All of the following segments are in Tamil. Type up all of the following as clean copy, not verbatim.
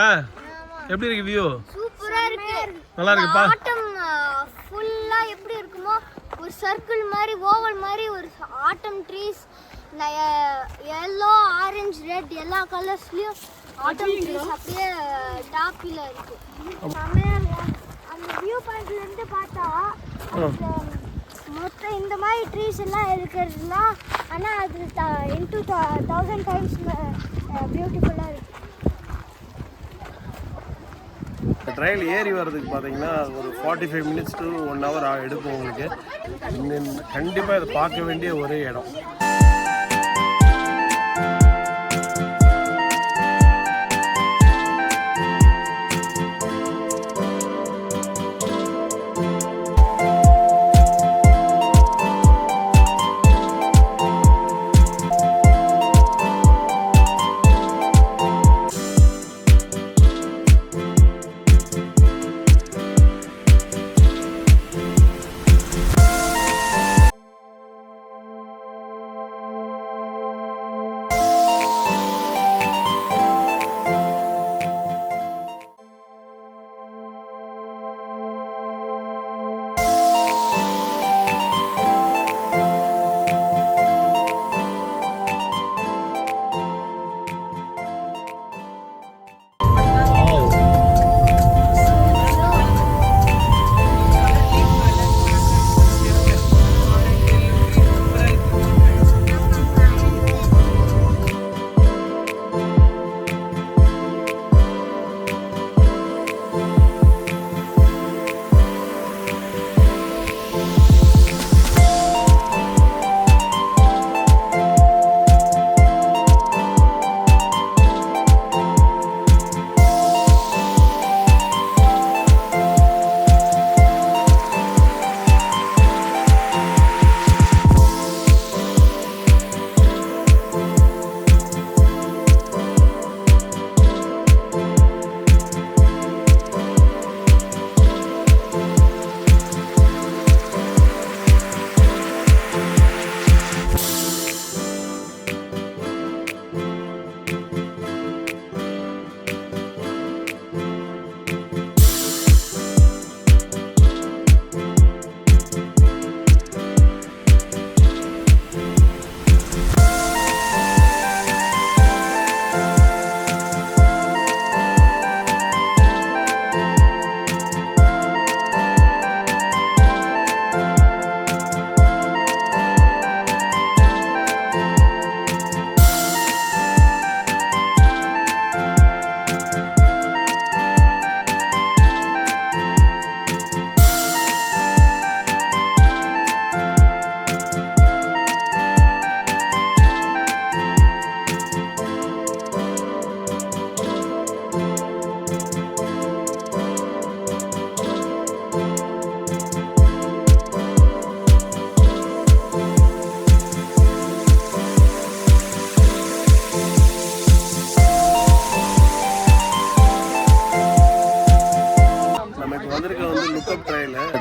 எப்படி இருக்கு வியூ? சூப்பரா இருக்கு. நல்லா இருக்குப்பா. ஆட்டம் ஃபுல்லா எப்படி இருக்குமோ ஒரு சர்க்கிள் மாதிரி ஓவல் மாதிரி ஒரு ஆட்டம் ட்ரீஸ் yellow ஆரஞ்சு ரெட் எல்லா கலர்ஸ்லயும் ஆட்டம் ட்ரீஸ் அப்படியே டாப்ல இருக்கு. அந்த வியூ பாயிண்ட்ல இருந்து பார்த்தா மொத்தம் இந்த மாதிரி ட்ரீஸ் எல்லாம் இருக்கிறதுனா ஆனா அது into 1000 times பியூட்டிஃபுல்லா இருக்கு. ட்ரையல் ஏறி வர்றதுக்கு பார்த்தீங்கன்னா ஒரு 45 minutes to 1 hour எடுக்கும் உங்களுக்கு. கண்டிப்பாக இதை பார்க்க வேண்டிய ஒரே இடம்.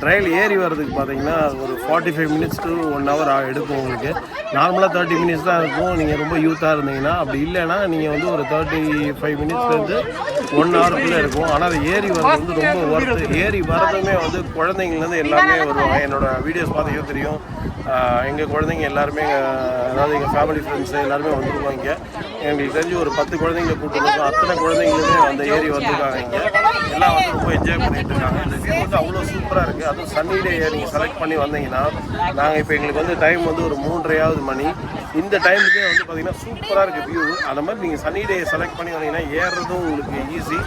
ட்ரையல் ஏறி வர்றதுக்கு பார்த்தீங்கன்னா ஒரு 45 minutes to 1 hour எடுக்கும் உங்களுக்கு. நார்மலாக 30 minutes தான் இருக்கும் நீங்கள் ரொம்ப யூத்தாக இருந்தீங்கன்னா. அப்படி இல்லைன்னா நீங்கள் வந்து ஒரு 35 minutesலேருந்து 1 hourக்குள்ளே இருக்கும். ஆனால் அது ஏறி வர்றது வந்து ரொம்ப ஒர்த்து. ஏறி வர்றதுமே வந்து குழந்தைங்கலேருந்து எல்லாமே வருவாங்க. என்னோடய வீடியோஸ் பார்த்தீங்கன்னா தெரியும், எங்கள் குழந்தைங்க எல்லாருமே, அதாவது எங்கள் ஃபேமிலி ஃப்ரெண்ட்ஸு எல்லாருமே வந்துருவாங்க. எங்களுக்கு தெரிஞ்சு ஒரு 10 குழந்தைங்களை கூப்பிட்டு இருக்கோம். அத்தனை குழந்தைங்களுமே அந்த ஏரி வந்துருக்காங்க. இங்கே எல்லாம் வந்து ரொம்ப என்ஜாய் பண்ணிட்டு இருக்காங்க. இந்த வியூ வந்து அவ்வளோ சூப்பராக இருக்குது. அதுவும் சன்னி டே நீங்கள் செலக்ட் பண்ணி வந்தீங்கன்னா, நாங்கள் இப்போ எங்களுக்கு வந்து டைம் வந்து ஒரு 3:30 மணி. இந்த டைமுக்கே வந்து பார்த்தீங்கன்னா சூப்பராக இருக்குது வியூ. அந்த மாதிரி நீங்கள் சன்னி டே செலக்ட் பண்ணி வந்தீங்கன்னா ஏறுறதும் உங்களுக்கு ஈஸி,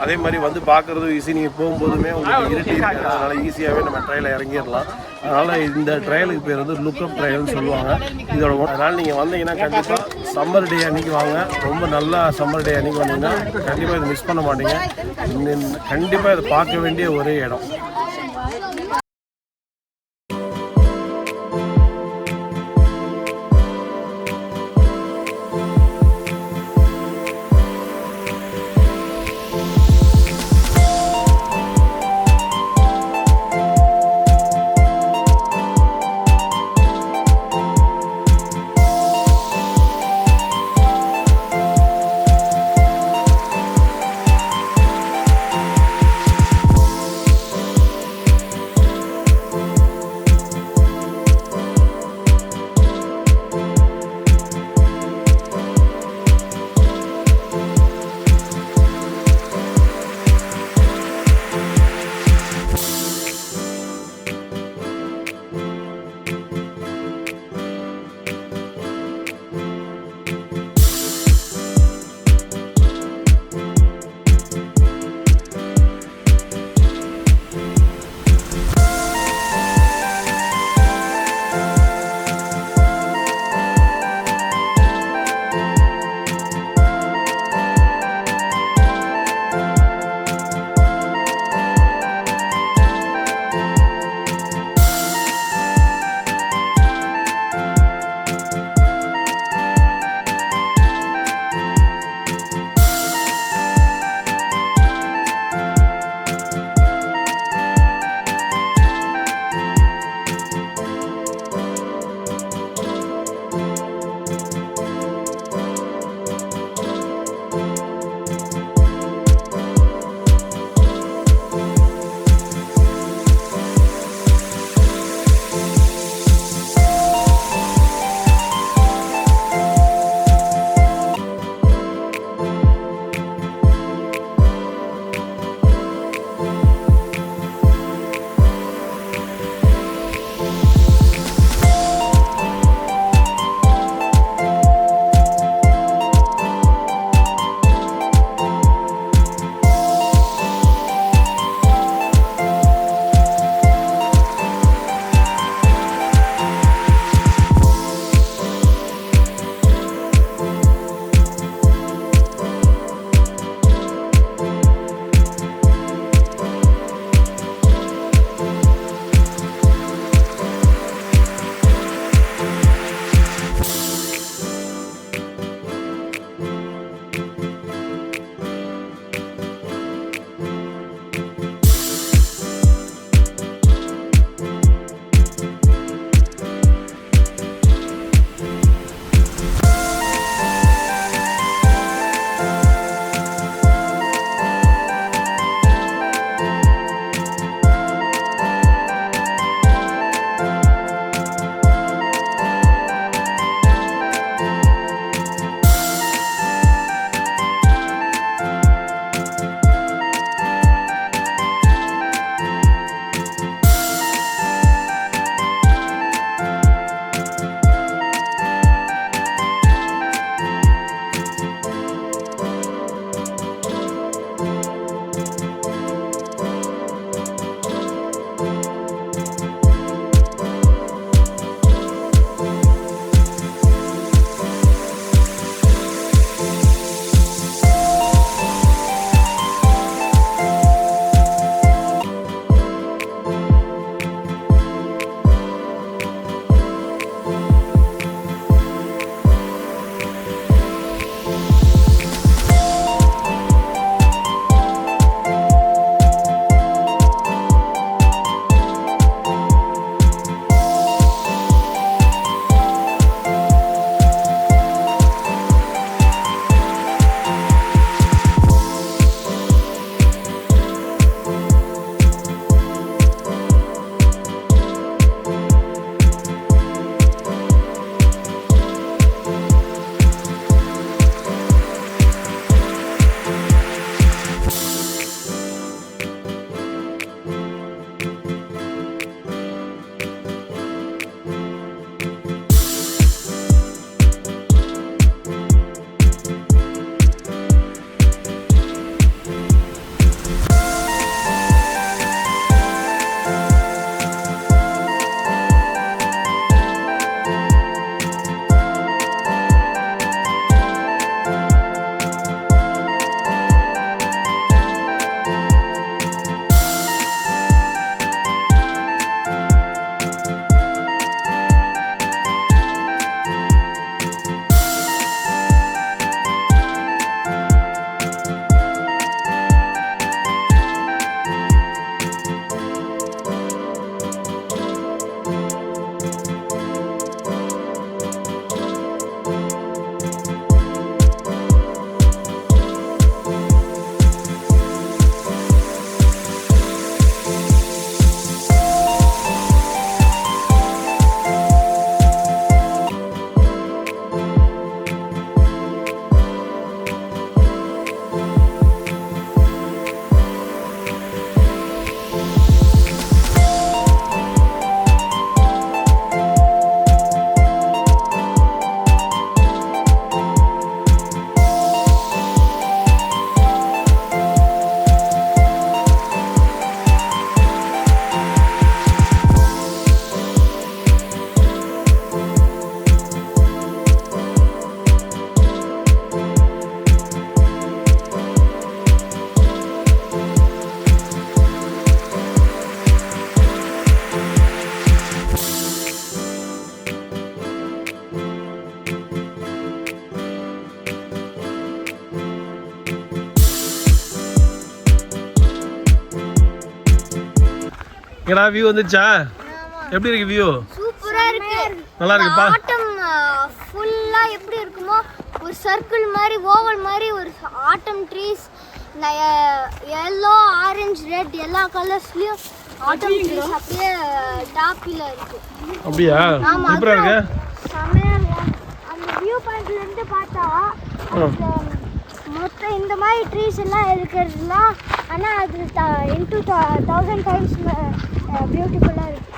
அதே மாதிரி வந்து பார்க்குறதும் ஈஸி. நீங்கள் போகும்போதுமே உங்களுக்கு இருட்டி இருக்குது, அதனால் ஈஸியாகவே நம்ம ட்ரையலில் இறங்கிடலாம். அதனால் இந்த ட்ரையலுக்கு பேர் வந்து லுக்கப் ட்ரையல்னு சொல்லுவாங்க. இதோட அதனால் நீங்கள் வந்தீங்கன்னா கண்டிப்பாக சம்மர் டே அன்றைக்கி வாங்க. ரொம்ப நல்லா சம்மர் டே அன்றைக்கி வந்தீங்கன்னா கண்டிப்பாக இதை மிஸ் பண்ண மாட்டீங்க. கண்டிப்பாக இதை பார்க்க வேண்டிய ஒரே இடம். எங்கடா வியூ வந்துச்சா? எப்படி இருக்கு வியூ? சூப்பரா இருக்கு. நல்லா இருக்குப்பா. ஆட்டம் ஃபுல்லா எப்படி இருக்குமோ ஒரு சர்க்கிள் மாதிரி ஓவல் மாதிரி ஒரு ஆட்டம் ட்ரீஸ் yellow ஆரஞ்சு ரெட் எல்லா கலர்ஸ்லயும் ஆட்டம் ட்ரீஸ் அப்படியே டாப்பில இருக்கு. அப்படியா? சூப்பரா இருக்கு. செமையா இருக்கு. அந்த வியூ பாயிண்ட்ல இருந்து பார்த்தா மொத்தம் இந்த மாதிரி ட்ரீஸ் எல்லாம் இருக்கிறதுலாம் ஆனா அது into 1000 டைம்ஸ் பியூட்டிஃபுல்லா இருக்கு.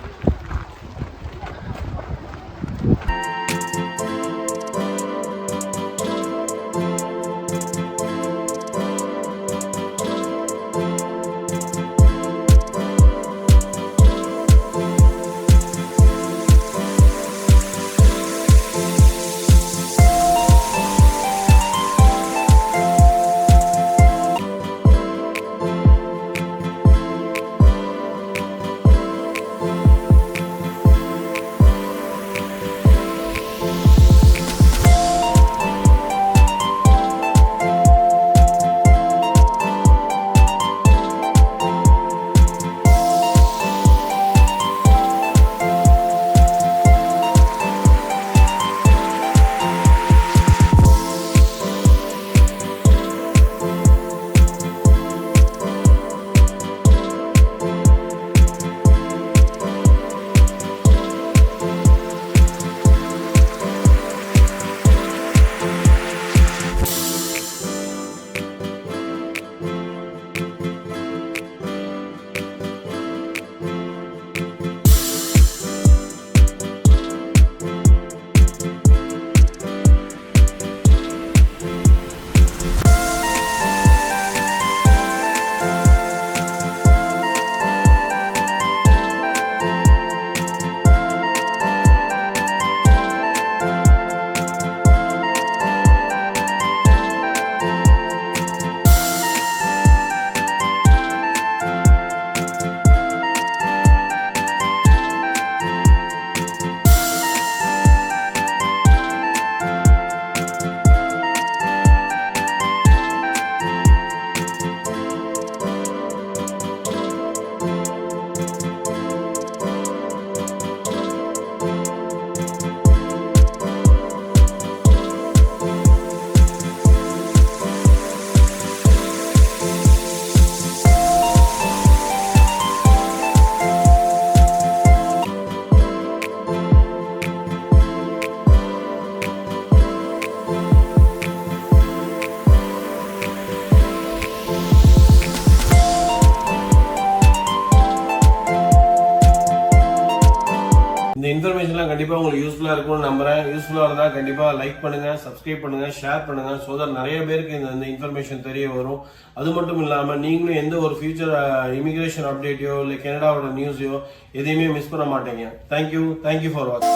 இந்த இன்ஃபர்மேஷன்லாம் கண்டிப்பாக உங்களுக்கு யூஸ்ஃபுல்லாக இருக்கும்னு நம்புறேன். யூஸ்ஃபுல்லாக இருந்தால் கண்டிப்பாக லைக் பண்ணுங்க, சப்ஸ்கிரைப் பண்ணுங்க, ஷேர் பண்ணுங்க. ஸோ தட் நிறைய பேருக்கு இந்த இன்ஃபர்மேஷன் தெரிய வரும். அது மட்டும் இல்லாமல் நீங்களும் எந்த ஒரு ஃபியூச்சர் இமிகிரேஷன் அப்டேட்டையோ இல்லை கனடாவோட நியூஸையோ எதையுமே மிஸ் பண்ண மாட்டீங்க. தேங்க்யூ ஃபார் வாட்சிங்.